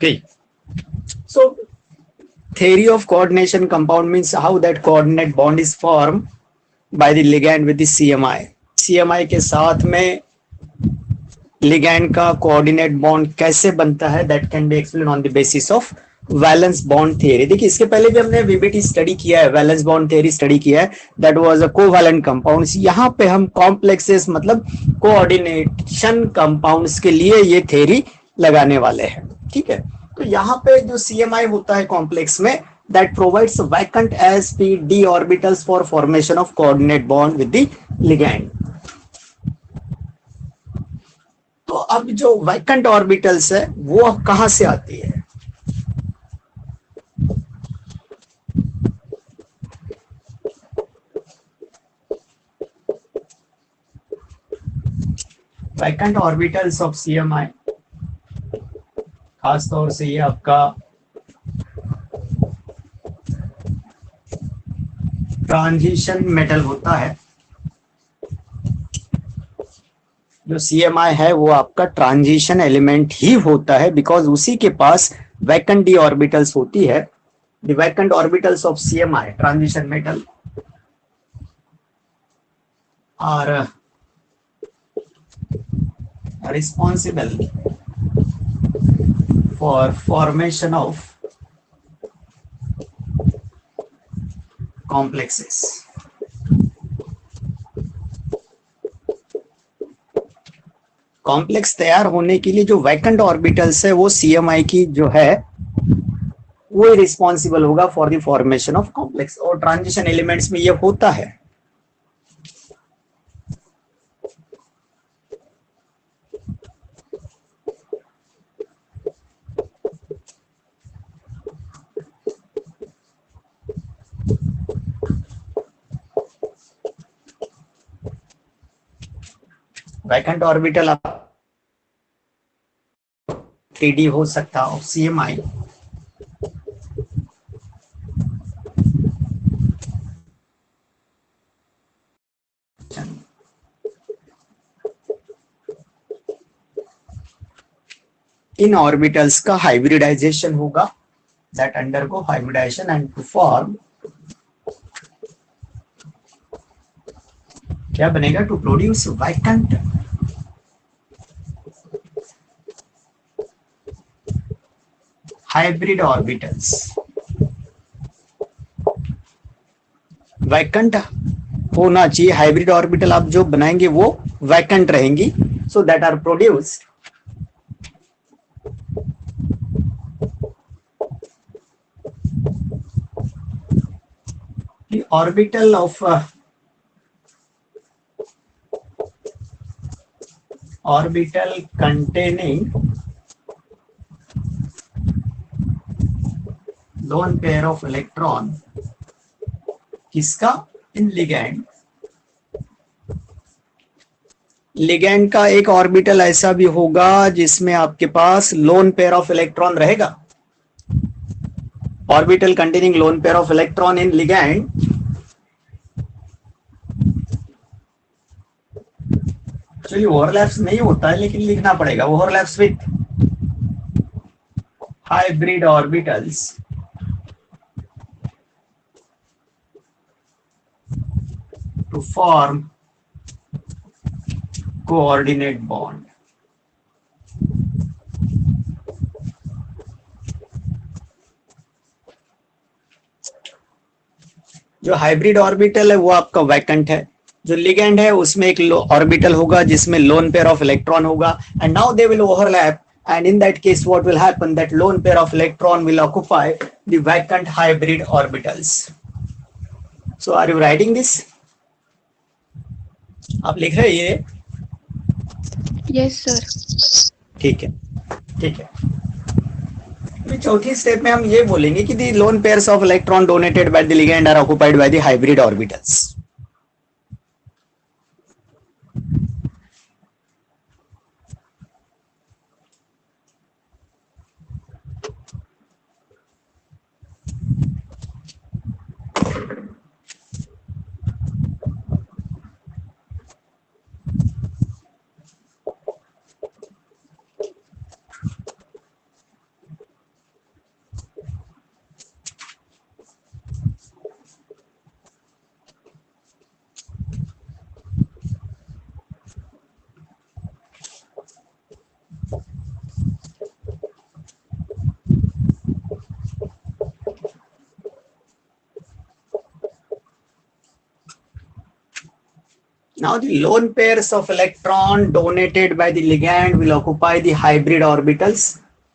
Okay. So theory of coordination compound means how that coordinate bond is formed by the ligand with the CMI. CMI के साथ में ligand का coordinate bond कैसे बनता है, that can be explained on the basis of valence bond theory. देखिए इसके पहले भी हमने वीबीटी स्टडी किया है, वैलेंस बॉन्ड थियरी स्टडी किया है, that was a covalent compounds. यहाँ पे हम कॉम्प्लेक्सेस मतलब कोऑर्डिनेशन कंपाउंड्स के लिए ये थियरी लगाने वाले हैं. ठीक है, तो यहाँ पे जो सीएमआई होता है कॉम्प्लेक्स में, that provides vacant sp d orbitals for formation of coordinate bond with the ligand. तो अब जो वैकेंट ऑर्बिटल्स है वो कहां से आती है? वैकेंट ऑर्बिटल्स ऑफ सीएमआई, खासतौर से ये आपका ट्रांजिशन मेटल होता है. जो सीएमआई है वो आपका ट्रांजिशन एलिमेंट ही होता है, बिकॉज उसी के पास वैकेंट डी ऑर्बिटल्स होती है. The vacant orbitals of CMI transition metal are responsible for formation of complexes. Complex तैयार होने के लिए जो वैकेंट ऑर्बिटल्स है वो सीएमआई की जो है वो रिस्पॉन्सिबल होगा for the formation of complex, और ट्रांजिशन एलिमेंट्स में ये होता है. वैकेंट ऑर्बिटल 3D हो सकता है सीएमआई. इन ऑर्बिटल्स का हाइब्रिडाइजेशन होगा, that undergo hybridisation and to form क्या बनेगा? To produce vacant hybrid orbitals. Vacant होना चाहिए, हाइब्रिड ऑर्बिटल आप जो बनाएंगे वो वैकेंट रहेंगी, so that are produced the orbital of orbital containing lone pair of electron. किसका? इन लिगैंड. लिगैंड का एक ऑर्बिटल ऐसा भी होगा जिसमें आपके पास लोन पेयर ऑफ इलेक्ट्रॉन रहेगा. Orbital containing lone pair of electron in ligand. चलिए ओवरलैप्स नहीं होता है लेकिन लिखना पड़ेगा, overlaps with hybrid orbitals to form coordinate bond. जो हाइब्रिड ऑर्बिटल है वो आपका वैकेंट है. जो लिगेंड है उसमें एक ऑर्बिटल होगा जिसमें लोन पेयर ऑफ इलेक्ट्रॉन होगा, and now they will overlap, and in that case what will happen, that lone pair of electron will occupy the vacant hybrid orbitals. So are you writing this? आप लिख रहे हैं ये? Yes sir. ठीक है, ठीक है. चौथी स्टेप में हम ये बोलेंगे कि the lone pairs of electron donated by the ligand are occupied by the hybrid orbitals. Now the lone pairs of electron donated by the ligand will occupy the hybrid orbitals.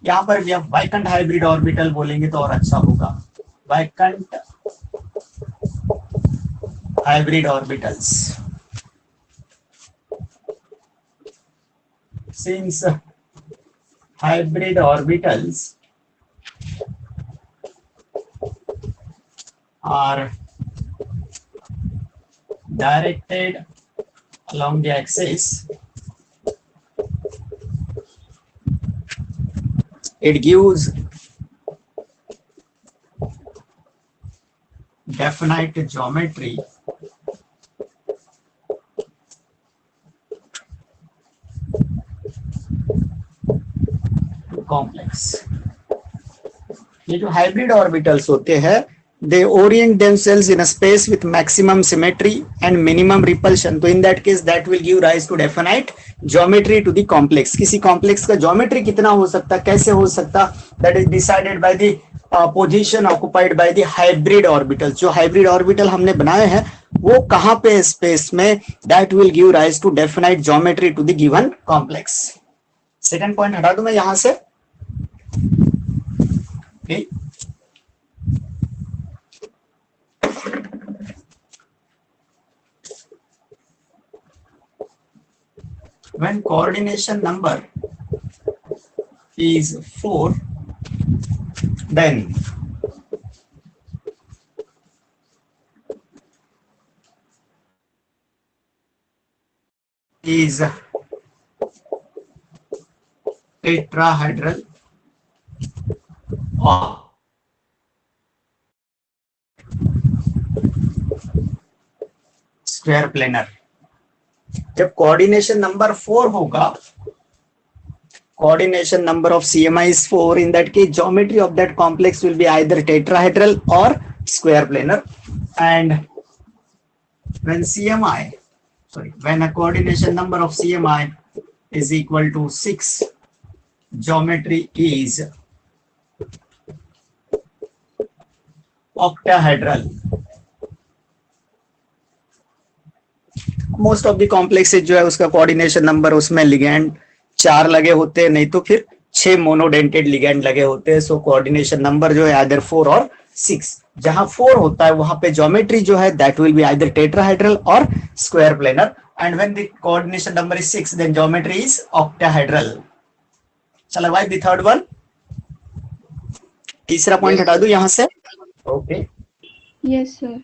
यहाँ पर भी हम vacant hybrid orbital बोलेंगे तो और अच्छा होगा. Vacant hybrid orbitals. Since hybrid orbitals are directed along the axis, it gives definite geometry complex. ये जो हाइब्रिड ऑर्बिटल्स होते हैं, they orient themselves in a space with maximum symmetry and minimum repulsion. तो in that case that will give rise to definite geometry to the complex. किसी complex का geometry कितना हो सकता, कैसे हो सकता, that is decided by the position occupied by the hybrid orbitals. जो hybrid orbital हमने बनाए हैं वो कहाँ पे space में, that will give rise to definite geometry to the given complex. Second point हटा दूं मैं यहां से. Okay. When coordination number is 4, then is tetrahedral or square planar. जब कोऑर्डिनेशन नंबर 4 होगा, coordination number of CMI is 4, in that case geometry of that complex will be either tetrahedral or square planar. And when a coordination number of CMI is equal to 6, geometry is octahedral. Most of the complexes जो है उसका coordination number, उसमें ligand 4 लगे होते हैं, नहीं तो फिर 6 मोनोडेंटेड लिगैंड लगे होते हैं. सो कोऑर्डिनेशन नंबर जो है आइदर 4 और 6. जहां 4 होता है वहां पे ज्योमेट्री जो है that will be either tetrahedral और square planar. And when the coordination number is 6 then geometry is octahedral. चलो भाई द थर्ड वन, तीसरा पॉइंट हटा दूं यहां से. ओके. Yes sir.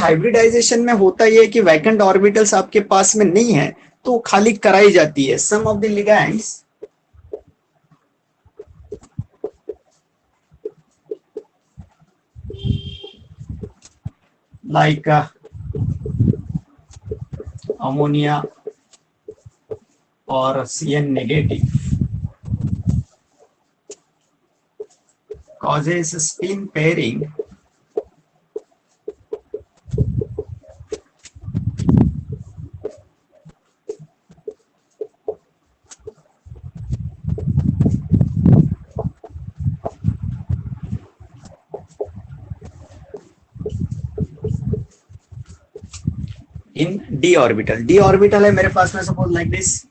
हाइब्रिडाइजेशन में होता यह है कि वैकेंट ऑर्बिटल्स आपके पास में नहीं है तो खाली कराई जाती है. Some of the ligands like ammonia और CN negative causes spin pairing in d orbital. d orbital है मेरे पास में सपोज लाइक दिस,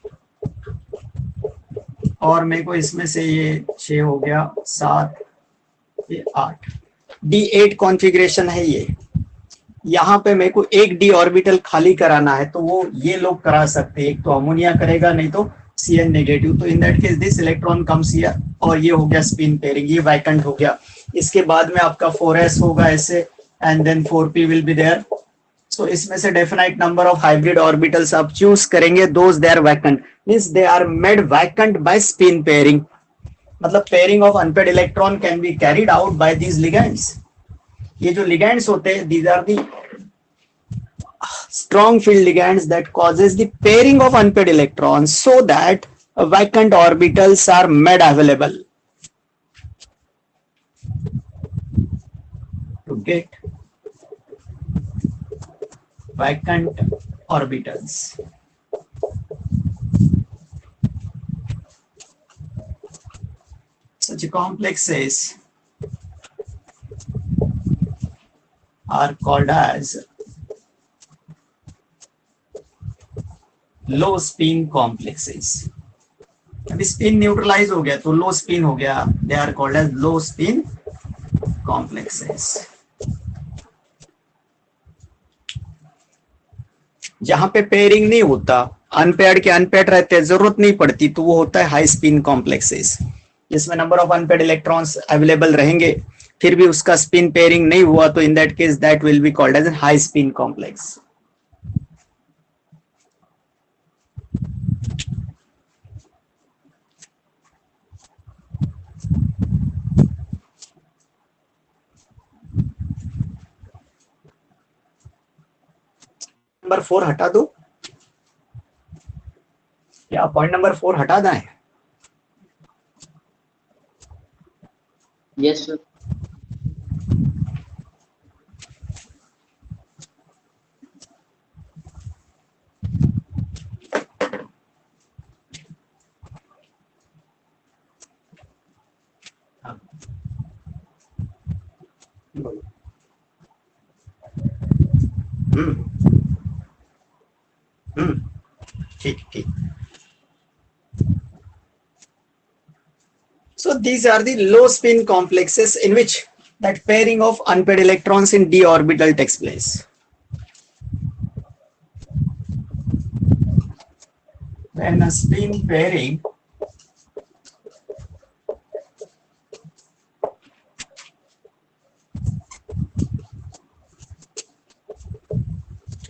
और मेरे को इसमें से ये 6 हो गया, 7, ये 8, d8 कॉन्फ़िगरेशन है ये. यहाँ पे मेरे को एक d ऑर्बिटल खाली कराना है तो वो ये लोग करा सकते हैं. एक तो अमोनिया करेगा, नहीं तो CN नेगेटिव. तो in that case this electron comes here और ये हो गया स्पिन पेयरिंग, ये वैकेंट हो गया. इसके बाद में आपका 4s होगा ऐसे, and then 4p will be there. So इसमें से definite number of hybrid orbitals आप चूज करेंगे. Those they are vacant means they are made vacant by spin pairing. मतलब pairing of unpaired electron can be carried out by these ligands. ये जो ligands होते हैं these are the strong field ligands that causes the pairing of unpaired electrons so that vacant orbitals are made available to get vacant orbitals. Such complexes are called as low spin complexes. अभी spin neutralise हो गया तो low spin हो गया, they are called as low spin complexes. जहां पे pairing नहीं होता, अनपेयर्ड के अनपेयर्ड रहते हैं, जरूरत नहीं पड़ती, तो वो होता है हाई स्पिन कॉम्प्लेक्सेस, जिसमें number of unpaired electrons available रहेंगे, फिर भी उसका स्पिन पेयरिंग नहीं हुआ, तो in that case that will be called as an high spin complex. Number 4 हटा दो, या पॉइंट नंबर 4 हटा दें? Yes sir. ठीक ठीक. So these are the low spin complexes in which that pairing of unpaired electrons in d orbital takes place. When a spin pairing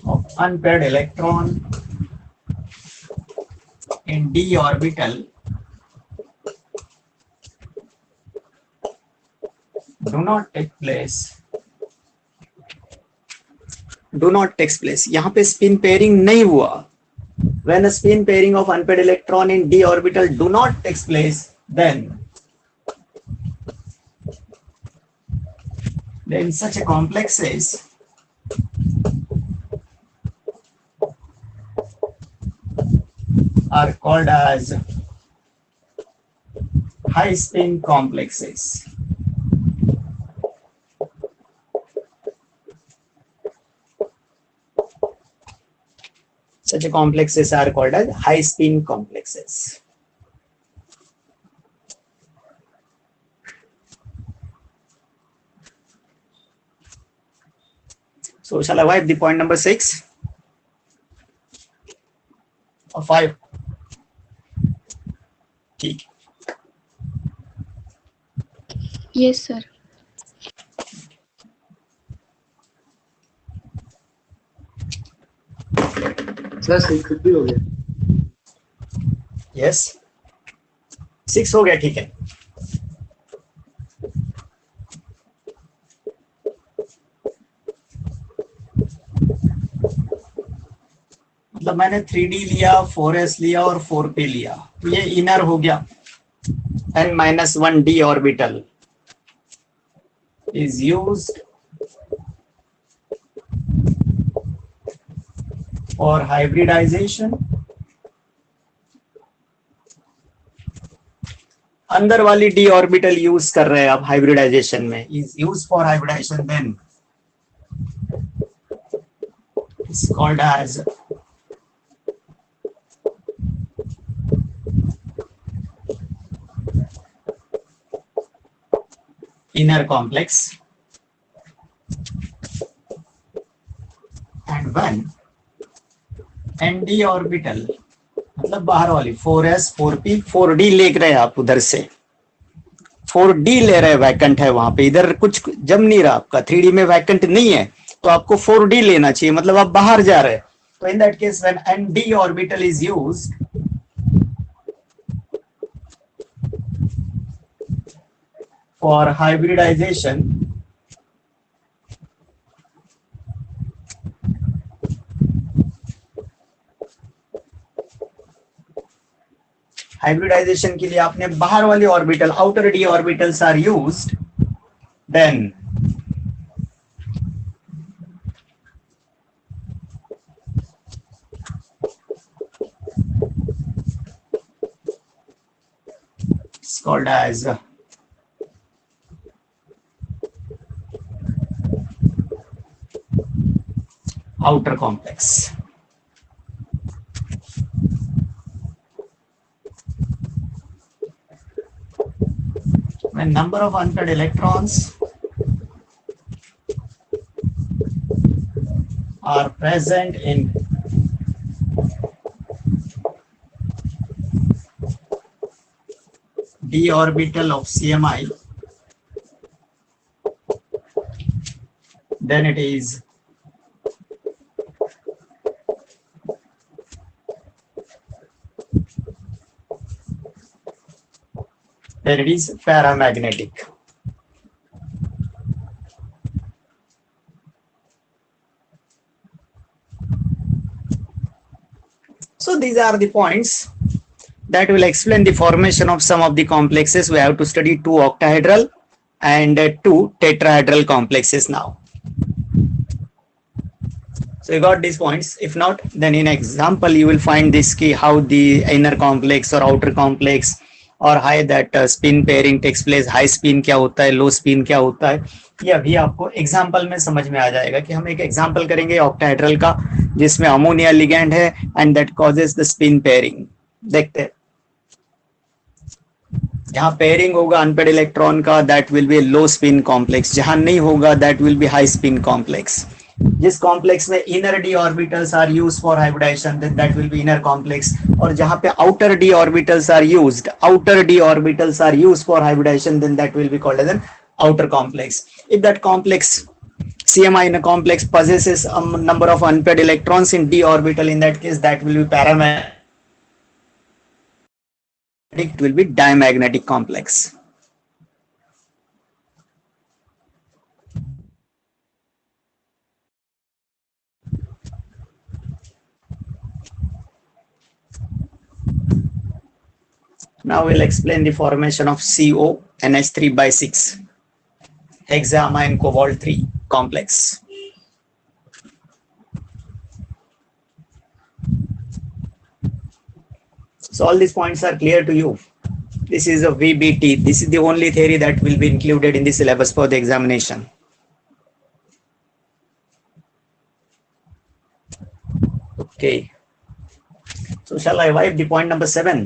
of unpaired electron in d orbital do not take place, यहाँ पे spin pairing नहीं हुआ. When a spin pairing of unpaired electron in d orbital do not takes place, then such a complexes are called as high spin complexes. Such complexes are called as high spin complexes. So shall I wipe the point number 6 or 5? ठीक. Yes, sir. Sir 6 भी हो गया. Yes. 6 हो गया, ठीक है. मतलब मैंने 3D लिया, 4s लिया और 4p लिया, तो ये इनर हो गया. n-1d orbital is used for hybridization. अंदर वाली d orbital यूज कर रहे हैं आप हाइब्रिडाइजेशन में, is used for hybridization, then it's called as inner complex. And when nd orbital, मतलब बाहर वाली 4s 4p 4d ले रहे हैं आप, उधर से 4d ले रहे हैं, वैकेंट है वहां पे, इधर कुछ जम नहीं रहा आपका, 3d में वैकेंट नहीं है, तो आपको 4d लेना चाहिए, मतलब आप बाहर जा रहे हैं. तो in that case when nd orbital is used, for hybridization, hybridisation के लिए आपने बाहर वाली orbital, outer D orbitals are used, then it's called as outer complex. When number of unpaired electrons are present in d orbital of CMI, then it is paramagnetic. So these are the points that will explain the formation of some of the complexes. We have to study 2 octahedral and 2 tetrahedral complexes now. So you got these points. If not, then in example you will find this key how the inner complex or outer complex और high that spin pairing takes place, high spin क्या होता है, लो spin क्या होता है, ये अभी आपको एग्जांपल में समझ में आ जाएगा कि हम एक एग्जांपल करेंगे ऑक्टाहेड्रल का जिसमें अमोनिया लिगैंड है and that causes the spin pairing. देखते हैं जहां पेयरिंग होगा अनपेड इलेक्ट्रॉन का that will be low spin complex, जहां नहीं होगा that will be high spin complex. जिस कॉम्प्लेक्स में inner D orbitals are use for hybridisation then that will be inner complex, और जहां पे outer D orbitals are used for hybridisation then that will be called as an outer complex. If that complex CMI in a complex possesses a number of unpaired electrons in d orbital, in that case that will be paramagnetic, it will be diamagnetic complex. Now we'll explain the formation of CO NH3/6 hexaamine cobalt 3 complex. So all these points are clear to you. This is a VBT. This is the only theory that will be included in the syllabus for the examination. Okay. So shall I wipe the point number 7?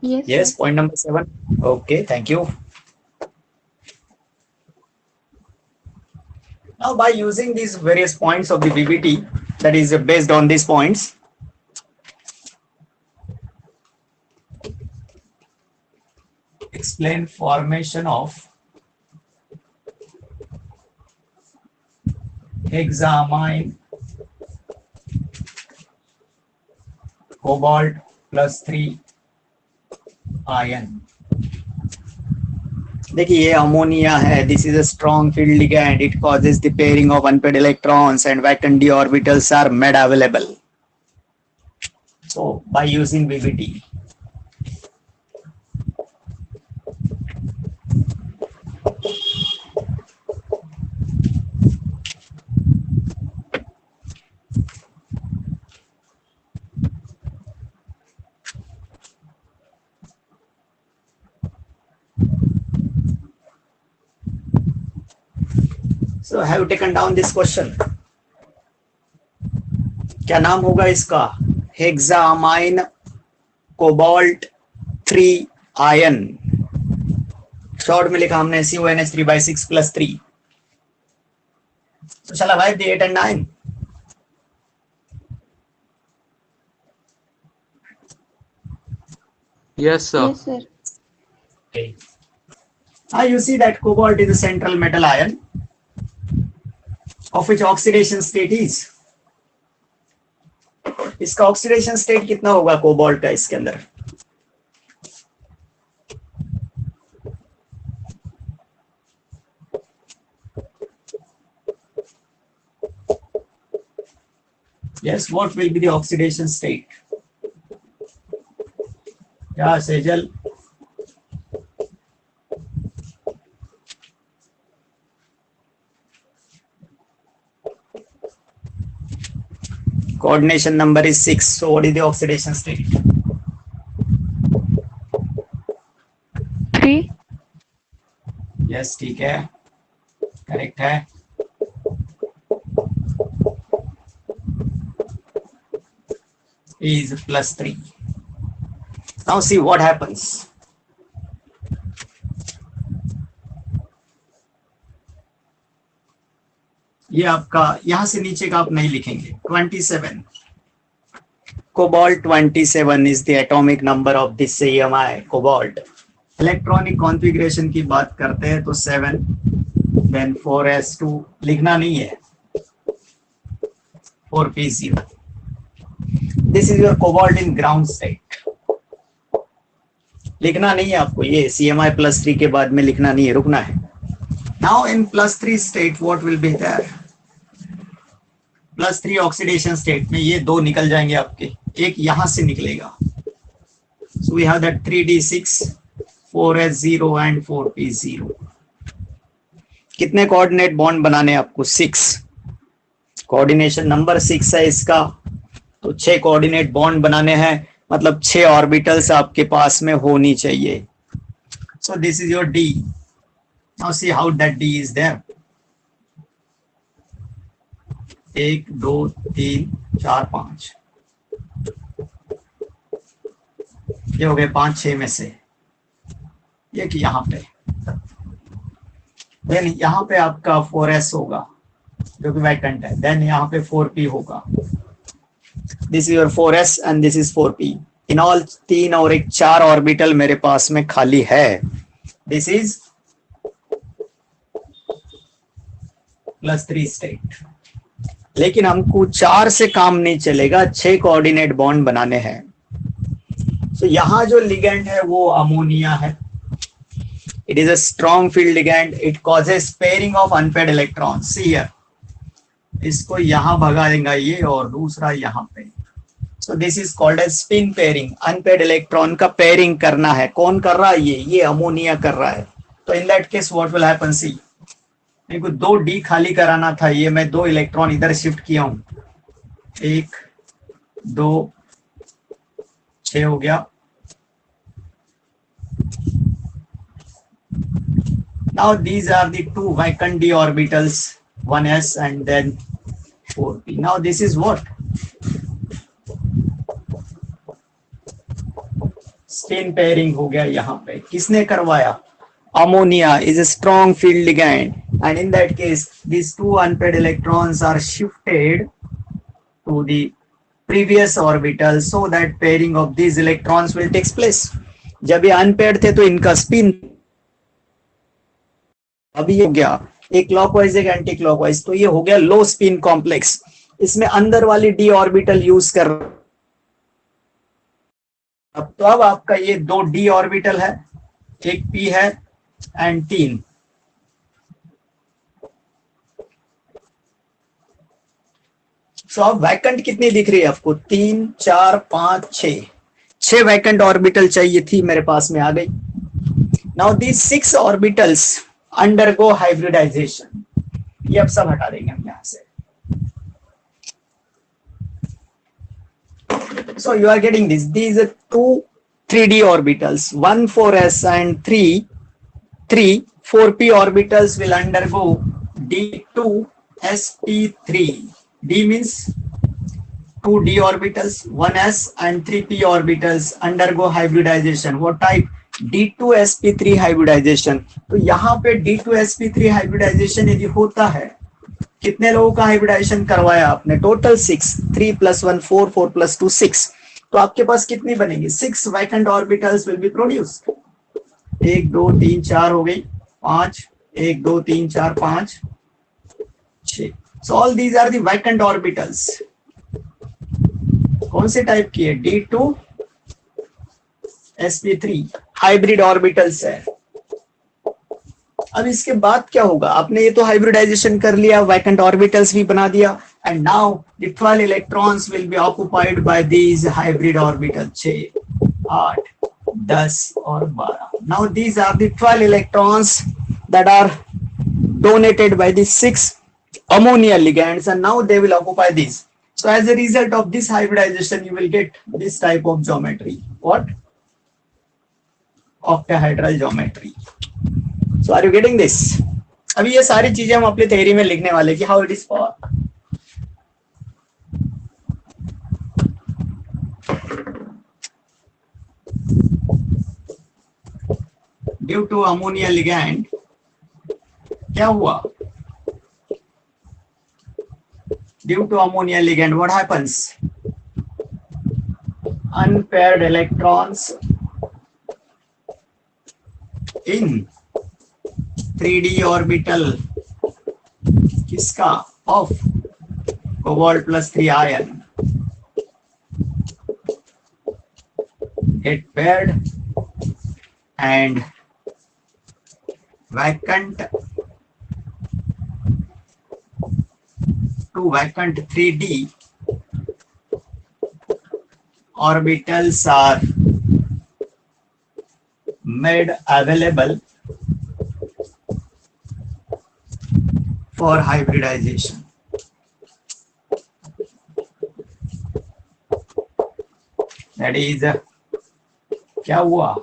Yes, sir. point number 7. Okay, thank you. Now, by using these various points of the VBT, that is based on these points, explain formation of hexaamine cobalt +3 ion. देखिए ये ammonia है, this is a strong field ligand, it causes the pairing of unpaired electrons and vacant d orbitals are made available. So by using VBT, so I have taken down this question. क्या नाम होगा इसका? हेक्सामाइन cobalt 3 ion. Short में लिखा हमने CONH3/6 + 3. So shall I wipe the 8 and 9? Yes, sir. Yes, sir. Okay. Now you see that cobalt is a central metal ion of which oxidation state is. इसका oxidation state कितना होगा cobalt का इसके अंदर? Yes, what will be the oxidation state? क्या Sejal? Coordination number is 6. So what is the oxidation state? 3. Yes, ठीक है. Correct है। is +3. Now see what happens. ये आपका यहां से नीचे का आप नहीं लिखेंगे। 27 cobalt 27 is the atomic number of this CMI cobalt. Electronic configuration की बात करते हैं तो 7 then 4s2 लिखना नहीं है, 4p0. This is your cobalt in ground state. लिखना नहीं है आपको, ये CMI +3 के बाद में लिखना नहीं है, रुकना है। Now in +3 state what will be there? +3 oxidation state में ये दो निकल जाएंगे आपके, एक यहां से निकलेगा। So we have that 3d6, 4s0 and 4p0. कितने कोऑर्डिनेट बॉन्ड बनाने हैं आपको? 6। कोऑर्डिनेशन नंबर 6 है इसका, तो 6 कोऑर्डिनेट बॉन्ड बनाने हैं, मतलब 6 ऑर्बिटल्स आपके पास में होनी चाहिए। So this is your D. Now see how that D is there. 1 2 3 4 5, ये हो गए 5 6 में से। ये कि यहाँ पे, देन यहाँ पे आपका 4s होगा जो कि वैकेंट है, देन यहाँ पे 4p होगा। This is your 4s and this is 4p। In all 3 और एक 4 ऑर्बिटल मेरे पास में खाली है। This is +3 state. लेकिन हमको 4 से काम नहीं चलेगा, 6 कोऑर्डिनेट बॉन्ड बनाने हैं। तो यहां जो लिगेंड है वो अमोनिया है। It is a strong field ligand. It causes pairing of unpaired electrons. See here. इसको यहां भगा देगा ये और दूसरा यहाँ पे। So this is called as spin pairing. Unpaired electron का pairing करना है। कौन कर रहा है? ये अमोनिया कर रहा है। तो in that case what will happen? See, मेरे को 2 D खाली कराना था, ये मैं 2 इलेक्ट्रॉन इधर शिफ्ट किया हूं। 1 2 6 हो गया। Now these are the 2 vacant d orbitals, 1s and then 4p. Now this is what? Spin pairing हो गया यहाँ पे। किसने करवाया? Ammonia is a strong field ligand, and in that case these 2 unpaired electrons are shifted to the previous orbital so that pairing of these electrons will take place. जब ये unpaired थे तो इनका spin, अभी हो गया एक क्लॉकवाइज एक एंटी क्लॉकवाइज, तो ये हो गया लो स्पिन कॉम्प्लेक्स। इसमें अंदर वाली d ऑर्बिटल यूज कर, तो अब आपका ये 2 d ऑर्बिटल है, एक p है एंड 3। सो अब वैकेंट कितनी दिख रही है आपको? 3 4 5 6 वैकेंट ऑर्बिटल चाहिए थी, मेरे पास में आ गई। Now these 6 orbitals undergo hybridization. ये अब सब हटा देंगे हम यहां से। So you are getting this. These are 2 3d orbitals, 1 4s and 3 4p orbitals will undergo d2 sp3. D means 2 d orbitals, 1s and 3p orbitals undergo hybridization. What type? D2sp3 hybridization. तो यहाँ पे D2sp3 hybridisation यदि होता है, कितने लोगों का hybridisation करवाया आपने? टोटल 6, 3 + 1 4, 4 + 2 6। तो आपके पास कितनी बनेगी? 6 vacant orbitals will be produced. 1 2 3 4 हो गई, 5 1 2 3 4 5 6। So all these are the vacant orbitals. कौन से टाइप की है? D2 sp3 हाइब्रिड ऑर्बिटल्स है। अब इसके बाद क्या होगा? आपने ये तो हाइब्रिडाइजेशन कर लिया, वैकेंट ऑर्बिटल्स भी बना दिया, and now the 12 electrons will be occupied by these hybrid orbital. 6 8 10 और 12। Now these are the 12 electrons that are donated by the 6 ammonia ligands, and now they will occupy these. So as a result of this hybridization you will get this type of geometry. What? Octahedral geometry. So are you getting this? अभी ये सारी चीजें हम अपनी theory में लिखने वाले कि how it is for due to ammonia ligand क्या हुआ due to ammonia ligand what happens unpaired electrons in 3d orbital किसका of cobalt plus 3 ion get paired and vacant 3d orbitals are made available for hybridization. That is क्या हुआ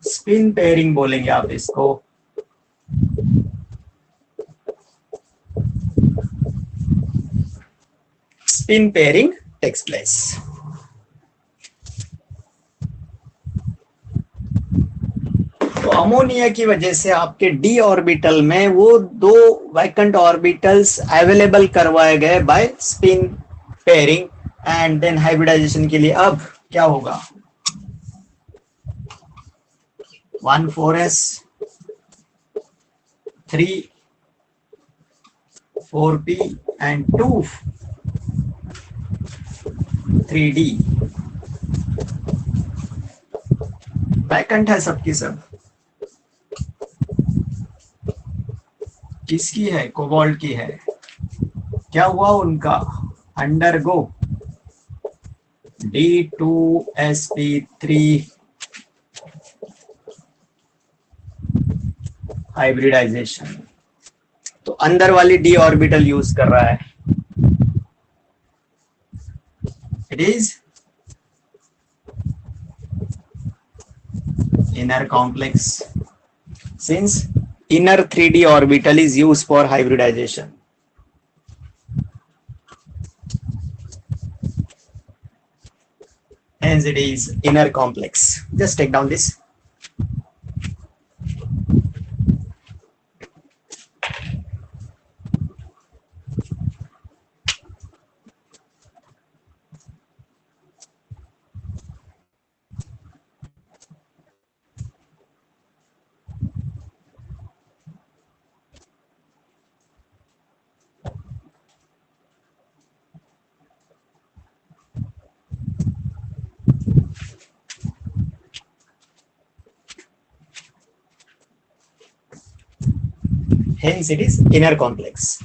spin pairing बोलेंगे आप इसको spin pairing takes place तो ammonia की वजह से आपके डी ऑर्बिटल में वो दो वैकेंट ऑर्बिटल्स अवेलेबल करवाए गए by spin pairing and then hybridization के लिए अब क्या होगा 1 4s 3 4p and 2 3d vacant है सबकी सब किसकी है कोबाल्ट की है क्या हुआ उनका अंडरगो D2sp3 हाइब्रिडाइजेशन तो अंदर वाली डी ऑर्बिटल यूज कर रहा है it is inner complex since inner 3d orbital is used for hybridization. Hence it is inner complex. Just take down this. Hence it is inner complex.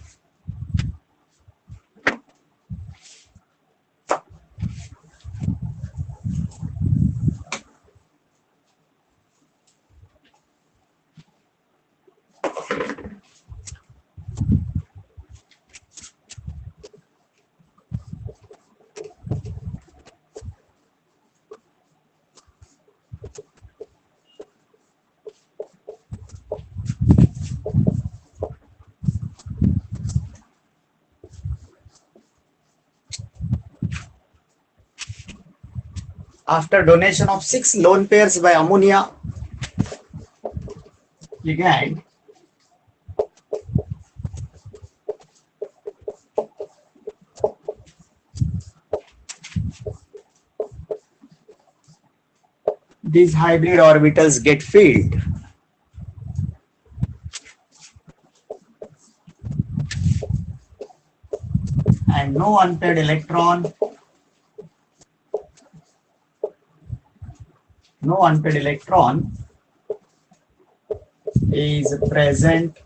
After donation of 6 lone pairs by ammonia ligand, these hybrid orbitals get filled. And no unpaired electron is present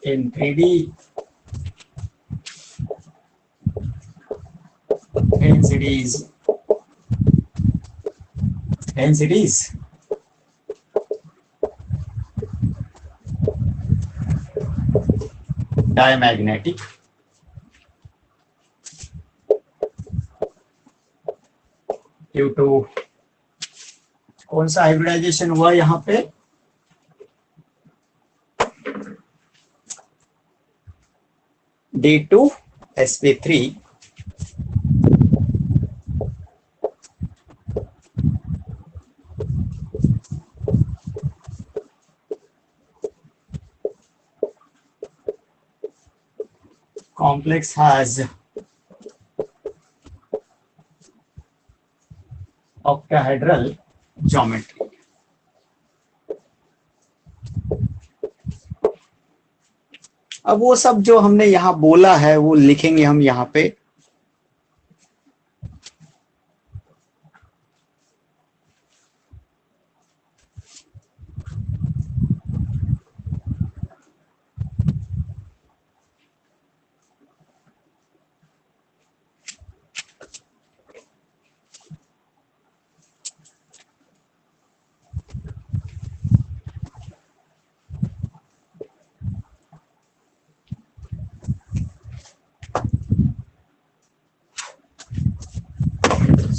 in 3D. Hence it is diamagnetic. Due to कौन सा hybridisation हुआ यहाँ पे D2sp3 complex has octahedral geometry. अब वो सब जो हमने यहाँ बोला है वो लिखेंगे हम यहाँ पे।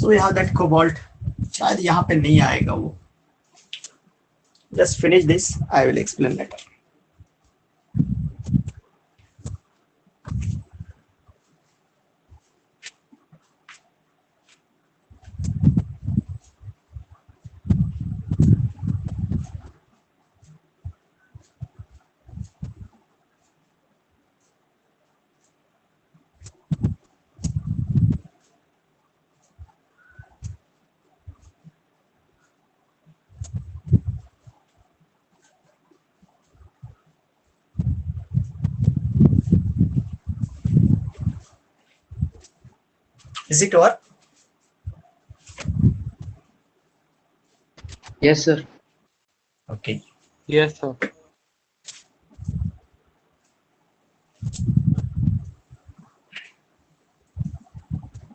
So we have that cobalt. शायद यहाँ पे नहीं आएगा वो। Just finish this. I will explain later. Is it over? Yes, sir. Okay. Yes, sir.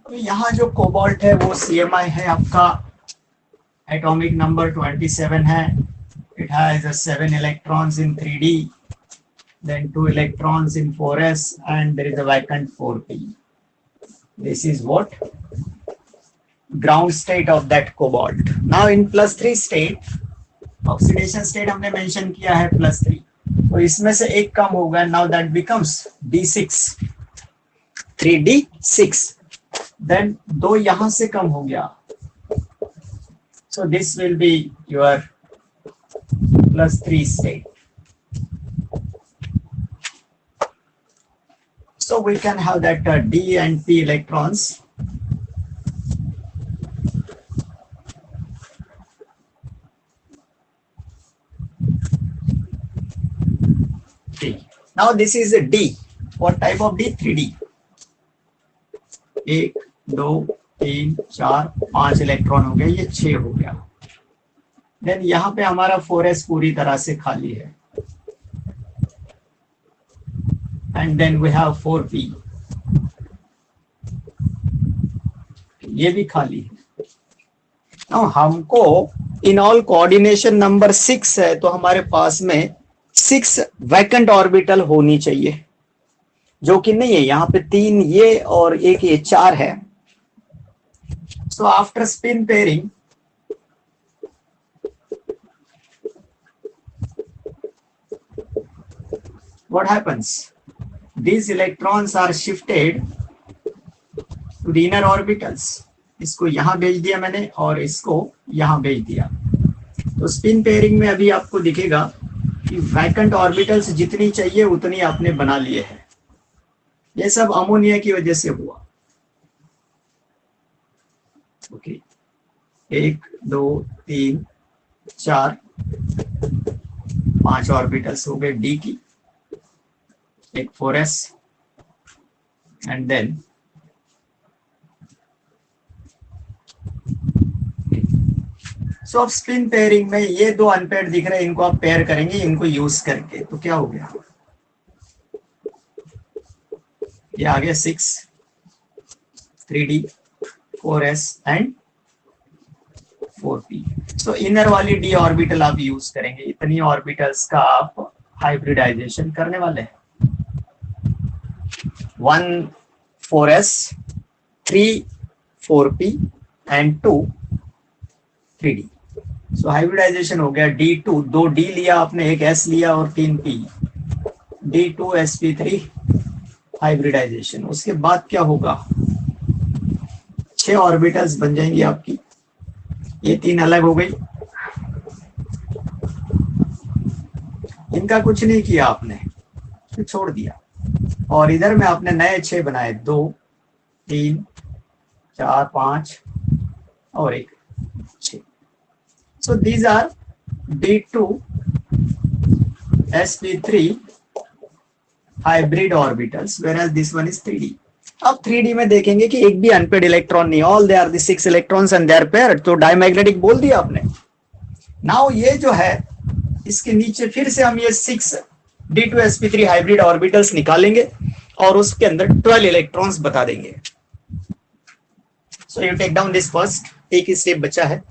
तो यहाँ जो कोबाल्ट है वो CMI है आपका, एटॉमिक नंबर 27 है. It has 7 electrons in 3D, then 2 electrons in 4s, and there is a vacant 4p. This is what ground state of that cobalt. Now in +3 state, oxidation state हमने mention किया है +3, तो इसमें से एक कम होगा. Now that becomes D6, 3D6. Then दो यहाँ से कम हो गया, so this will be your +3 state. So we can have that D and P electrons. D. Now this is a D. What type of D? 3D. 1 2 3 4 5 electron हो गया, ये 6 हो गया. देन यहाँ पे हमारा 4s पूरी तरह से खाली है. And then we have 4p. ये भी खाली है. Now हमको in all coordination number 6 है, तो हमारे पास में 6 vacant orbital होनी चाहिए, जो कि नहीं है. यहाँ पे 3 ये और एक ये 4 है. So after spin pairing, what happens? These electrons are shifted to the inner orbitals. इसको यहाँ भेज दिया मैंने और इसको यहाँ भेज दिया. तो स्पिन पेयरिंग में अभी आपको दिखेगा कि वैकेंट ऑर्बिटल्स जितनी चाहिए उतनी आपने बना लिए हैं. ये सब अमोनिया की वजह से हुआ. ओके, 1 2 3 4 5 ऑर्बिटल्स हो गए डी की, एक 4s, एंड देन सो अब स्पिन पेयरिंग में ये दो अनपेयर्ड दिख रहे हैं, इनको आप पेयर करेंगे इनको यूज करके. तो क्या हो गया, ये आ गया 6 3D 4s and 4p. So inner वाली d ऑर्बिटल आप यूज करेंगे. इतनी ऑर्बिटल्स का आप हाइब्रिडाइजेशन करने वाले हैं. 1 4s, 3 4p and 2 3d. So hybridisation हो गया. D2, 2 D लिया आपने, एक S लिया और 3 P. D2sp3 हाइब्रिडाइजेशन, उसके बाद क्या होगा, 6 ऑर्बिटल्स बन जाएंगी आपकी, ये 3 अलग हो गई, इनका कुछ नहीं किया आपने, छोड़ दिया, और इधर में आपने नए 6 बनाए, 2 3 4 5 और एक 6। So these are D2 sp3 hybrid orbitals, whereas this one is 3D। अब 3D में देखेंगे कि एक भी अनपेड इलेक्ट्रॉन नहीं, all they are the 6 electrons and they are paired, तो डायमैग्नेटिक बोल दिया आपने। नाउ ये जो है इसके नीचे फिर से हम ये 6 D2sp3 हाइब्रिड ऑर्बिटल्स निकालेंगे और उसके अंदर 12 इलेक्ट्रॉन्स बता देंगे। So you take down this first, एक ही स्टेप बचा है।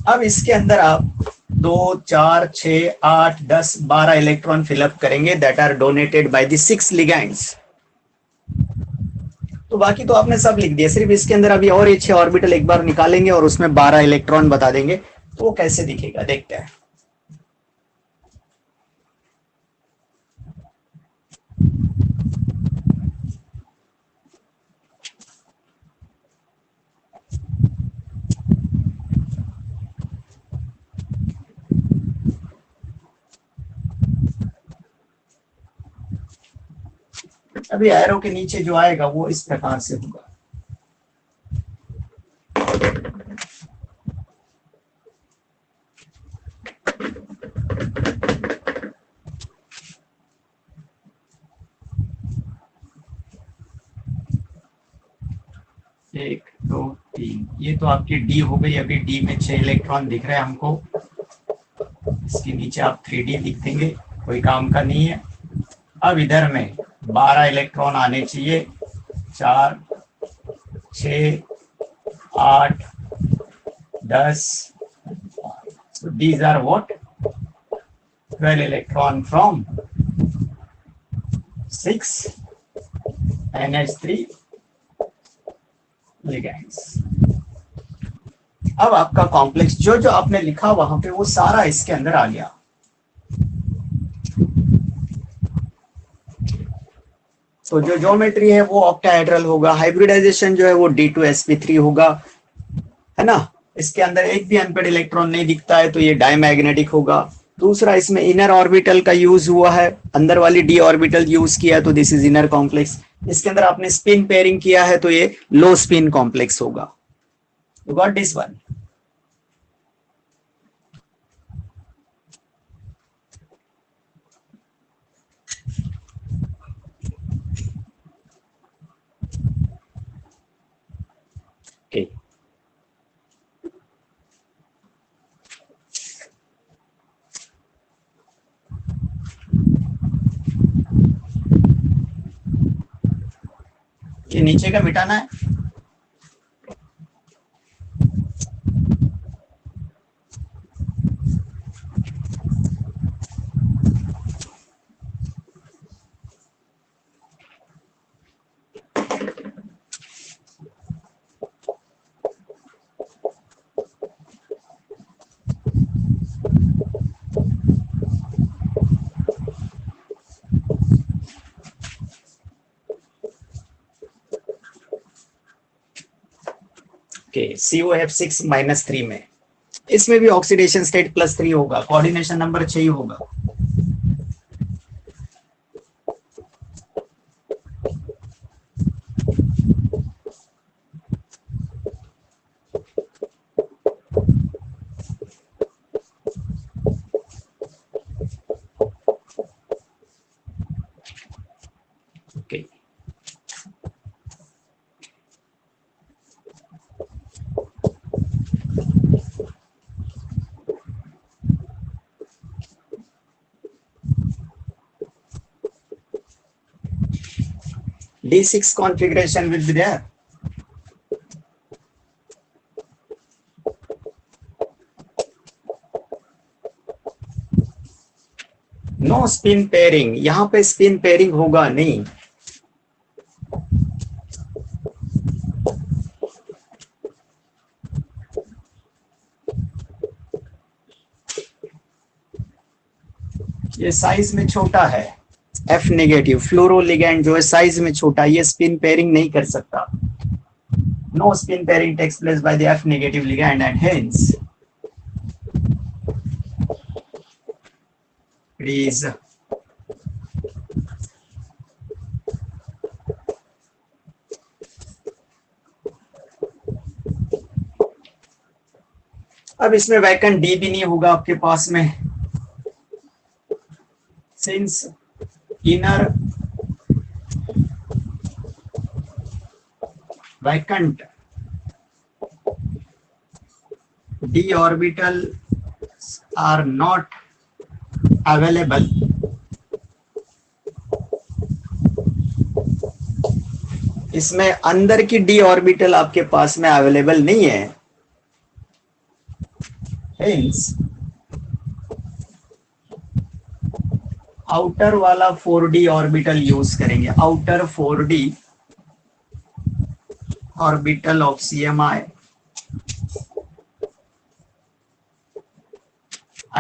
अब इसके अंदर आप 2 4 6 8 10 12 इलेक्ट्रॉन फिलअप करेंगे, that are donated by the 6 ligands. तो बाकी तो आपने सब लिख दिया, सिर्फ इसके अंदर अभी और ये 6 ऑर्बिटल एक बार निकालेंगे और उसमें 12 इलेक्ट्रॉन बता देंगे, तो वो कैसे दिखेगा देखते हैं। अभी एरो के नीचे जो आएगा वो इस प्रकार से होगा। एक 2 3, ये तो आपकी डी हो गई। अभी डी में 6 इलेक्ट्रॉन दिख रहे हैं हमको, इसके नीचे आप 3D लिख देंगे, कोई काम का नहीं है। अब इधर में 12 इलेक्ट्रॉन आने चाहिए, 4 6 8 10, so these are what 12 electron from 6 NH3 ligands। अब आपका कॉम्प्लेक्स जो जो आपने लिखा वहां पे वो सारा इसके अंदर आ गया। तो जो ज्योमेट्री है वो ऑक्टाहेड्रल होगा, हाइब्रिडाइजेशन जो है वो D2sp3 होगा, है ना। इसके अंदर एक भी अनपेड इलेक्ट्रॉन नहीं दिखता है तो ये डायमैग्नेटिक होगा। दूसरा, इसमें इनर ऑर्बिटल का यूज हुआ है, अंदर वाली डी ऑर्बिटल यूज किया है तो दिस इज इनर कॉम्प्लेक्स। इसके अंदर आपने स्पिन पेयरिंग किया है तो ये लो स्पिन कॉम्प्लेक्स होगा। You got this one. Okay. ये नीचे का मिटाना है। COF6-3 में, इसमें भी ऑक्सीडेशन स्टेट +3 होगा, कोऑर्डिनेशन नंबर 6 ही होगा। Okay, D6 configuration will be there. No spin pairing, यहां पे स्पिन पेयरिंग होगा नहीं। ये साइज में छोटा है, F नेगेटिव फ्लोरो लिगैंड जो है साइज में छोटा, ये स्पिन पेयरिंग नहीं कर सकता. No spin pairing takes place by the F negative ligand and hence it is अब इसमें वैकेंट डी भी नहीं होगा आपके पास में, since inner vacant d orbitals are not available इसमें अंदर की d ऑर्बिटल आपके पास में अवेलेबल नहीं है. Hence आउटर वाला 4d ऑर्बिटल यूज करेंगे. Outer 4d orbital of CMI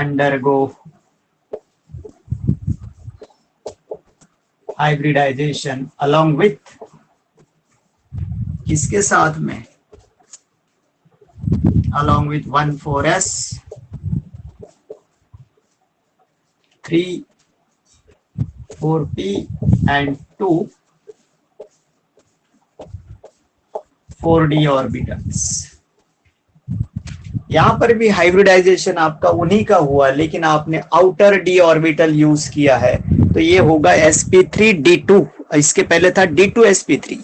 undergo hybridization along with किसके साथ में, along with 1,4s 3,4p and 2,4d orbitals. यहां पर भी हाइब्रिडाइजेशन आपका उन्हीं का हुआ, लेकिन आपने आउटर डी ऑर्बिटल यूज किया है, तो ये होगा sp3d2. इसके पहले था d2sp3.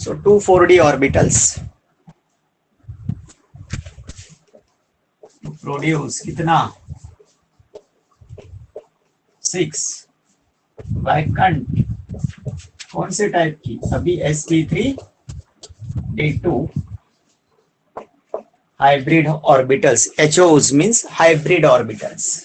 So 2,4d orbitals produce कितना 6 वैकेंट कौन से टाइप की, अभी sp3d2 hybrid orbitals. HOs means hybrid orbitals.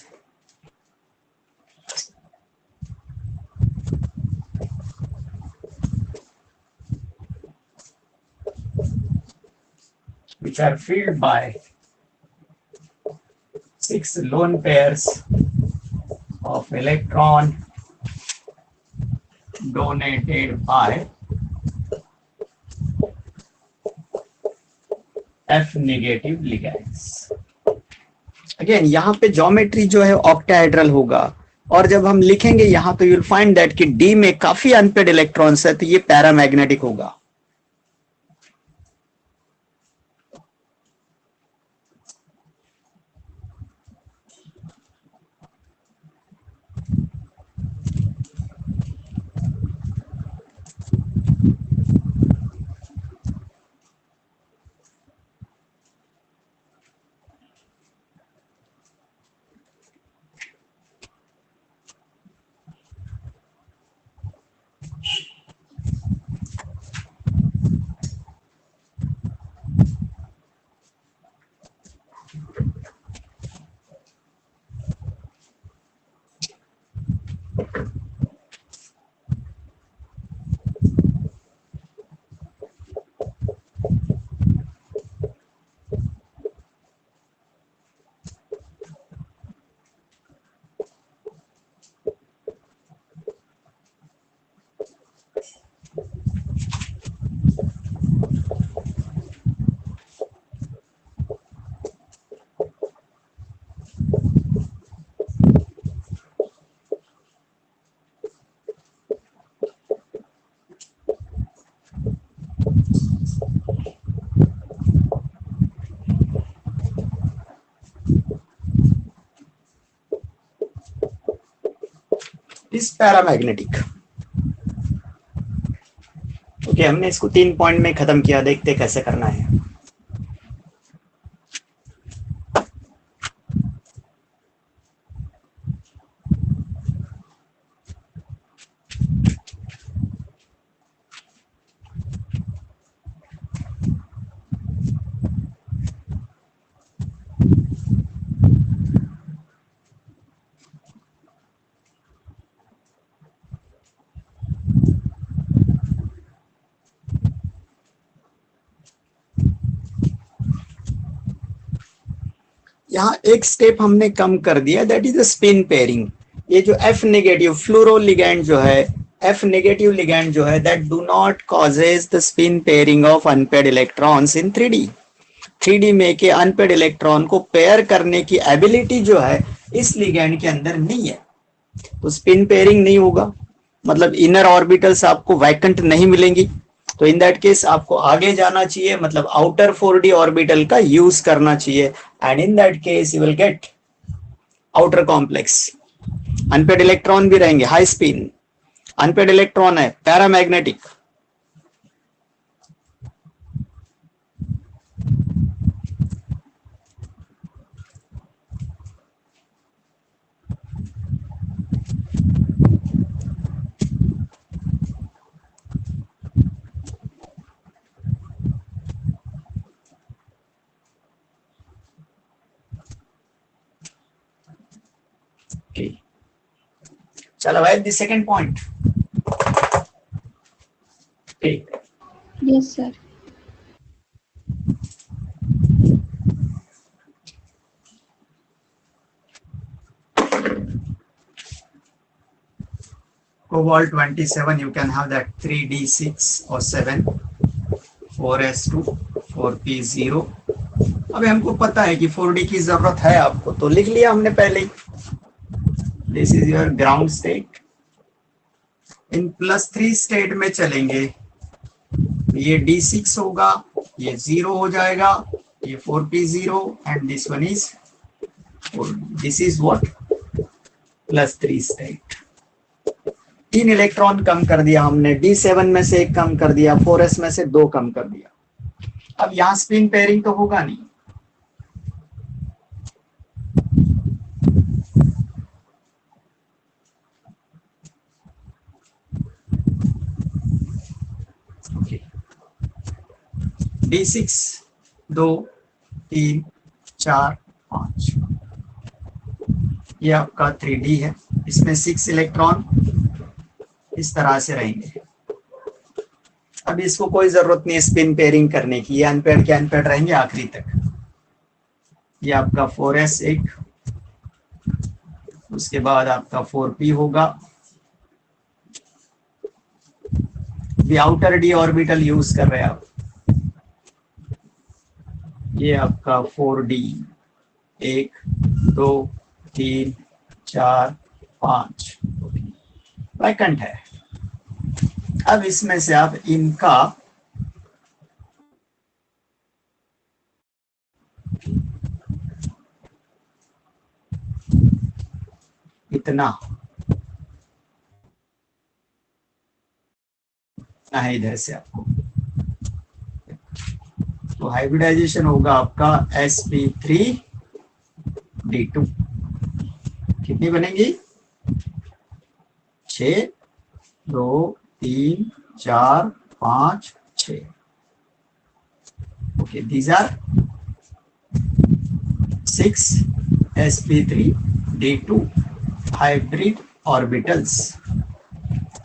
which are filled by 6 lone pairs of electron donated by F negative ligands. Again यहाँ पे ज्योमेट्री जो है ऑक्टाहेड्रल होगा, और जब हम लिखेंगे यहाँ तो यूल फाइंड दैट कि डी में काफी अनपेड इलेक्ट्रॉन्स है, तो ये पैरामैग्नेटिक होगा. इस पैरामैग्नेटिक. ओके, हमने इसको 3 पॉइंट में खत्म किया, देखते कैसे करना है. यहाँ एक स्टेप हमने कम कर दिया, that is the spin pairing. ये जो F नेगेटिव फ्लोरो लिगैंड जो है, F नेगेटिव लिगैंड जो है, that do not causes the spin pairing of unpaired electrons in 3D। 3D में के अनपेयर्ड इलेक्ट्रॉन को पेयर करने की एबिलिटी जो है इस लिगैंड के अंदर नहीं है, तो स्पिन पेयरिंग नहीं होगा, मतलब इनर ऑर्बिटल्स आपको वैकेंट नहीं मिलेंगी। तो इन दैट केस आपको आगे जाना चाहिए, मतलब आउटर 4D ऑर्बिटल का यूज करना चाहिए, and in that case you will get outer complex. Unpaired electron भी रहेंगे, हाई स्पिन अनपेयर्ड इलेक्ट्रॉन है, paramagnetic. Okay. Shall I write the second point? Okay. Yes, sir. Cobalt 27, you can have that 3d6 or 7, 4s2, 4p0। अभी हमको पता है कि 4d की जरूरत है आपको, तो लिख लिया हमने पहले ही। This is your ground state. इन +3 स्टेट में चलेंगे, ये d6 होगा, ये 0 हो जाएगा, ये 4p0 and this one is, this is what, +3 state. 3 electron कम कर दिया हमने, d7 में से 1 कम कर दिया, 4s में से 2 कम कर दिया। अब यहां स्पिन पेयरिंग तो होगा नहीं, d6 2 3 4 5, ये आपका 3d है, इसमें 6 इलेक्ट्रॉन इस तरह से रहेंगे। अब इसको कोई जरूरत नहीं स्पिन पेयरिंग करने की, ये अनपेयर्ड के अनपेयर्ड रहेंगे आखिरी तक। ये आपका 4s एक, उसके बाद आपका 4p होगा, भी आउटर d ऑर्बिटल यूज कर रहे हैं आप। ये आपका 4d 1 2 3 4 5 वैकेंट है। अब इसमें से आप इनका इतना है इधर से आपको, तो हाइब्रिडाइजेशन होगा आपका sp3d2। कितनी बनेगी? 6 2 3 4 5 6। Okay, these are 6 sp3d2 hybrid orbitals.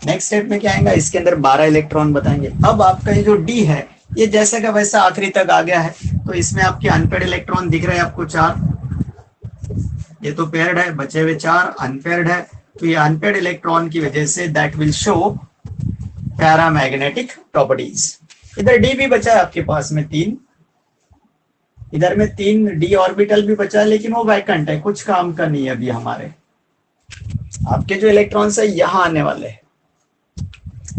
Next step में क्या आएगा, इसके अंदर 12 इलेक्ट्रॉन बताएंगे। अब आपका ये जो डी है ये जैसा का वैसा आखिरी तक आ गया है, तो इसमें आपके अनपेयर्ड इलेक्ट्रॉन दिख रहे हैं आपको 4, ये तो पेयर्ड है, बचे हुए 4 अनपेयर्ड है। तो ये अनपेयर्ड इलेक्ट्रॉन की वजह say that will show paramagnetic properties. इधर डी भी बचा है आपके पास में 3, इधर में 3 डी ऑर्बिटल भी बचा है, लेकिन वो वैकेंट है, कुछ काम का नहीं है अभी हमारे। आपके जो इलेक्ट्रॉन्स है यहाँ आने वाले हैं।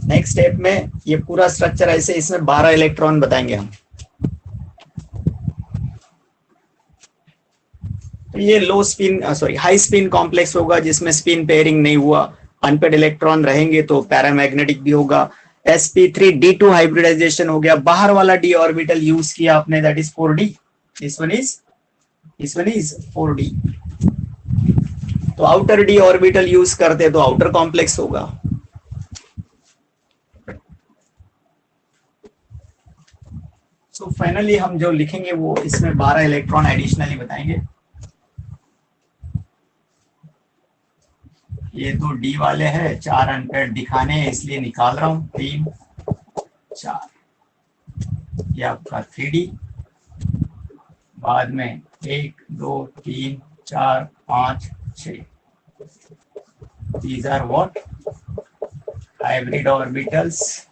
नेक्स्ट स्टेप में ये पूरा स्ट्रक्चर ऐसे, इसमें 12 इलेक्ट्रॉन बताएंगे हम। तो ये लो स्पिन हाई स्पिन कॉम्प्लेक्स होगा, जिसमें स्पिन पेयरिंग नहीं हुआ, अनपेयर्ड इलेक्ट्रॉन रहेंगे तो पैरामैग्नेटिक भी होगा। sp3d2 हाइब्रिडाइजेशन हो गया, बाहर वाला डी ऑर्बिटल यूज किया आपने, that is 4d, this one is 4d। तो आउटर डी ऑर्बिटल यूज करते तो आउटर कॉम्प्लेक्स होगा। सो फाइनली हम जो लिखेंगे वो इसमें 12 इलेक्ट्रॉन एडिशनली बताएंगे। ये तो डी वाले हैं, 4 अनपेयर्ड दिखाने हैं इसलिए निकाल रहा हूं, 3 4, ये आपका 3d, बाद में 1 2 3 4 5 6. These are what? Hybrid orbitals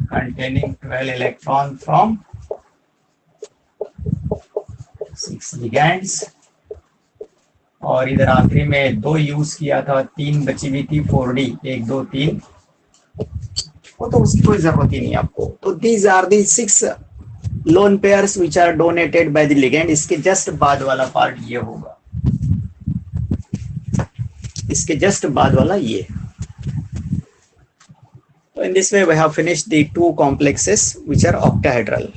containing 12 electrons from 6 ligands. और इधर आखिरी में 2 यूज किया था, 3 बची हुई थी 4D, 1 2 3, वो तो उसकी कोई जरूरत ही नहीं आपको. तो these are the 6 lone pairs which are donated by the ligand. इसके जस्ट बाद वाला पार्ट ये होगा, इसके जस्ट बाद वाला ये. So in this way we have finished the 2 complexes which are octahedral.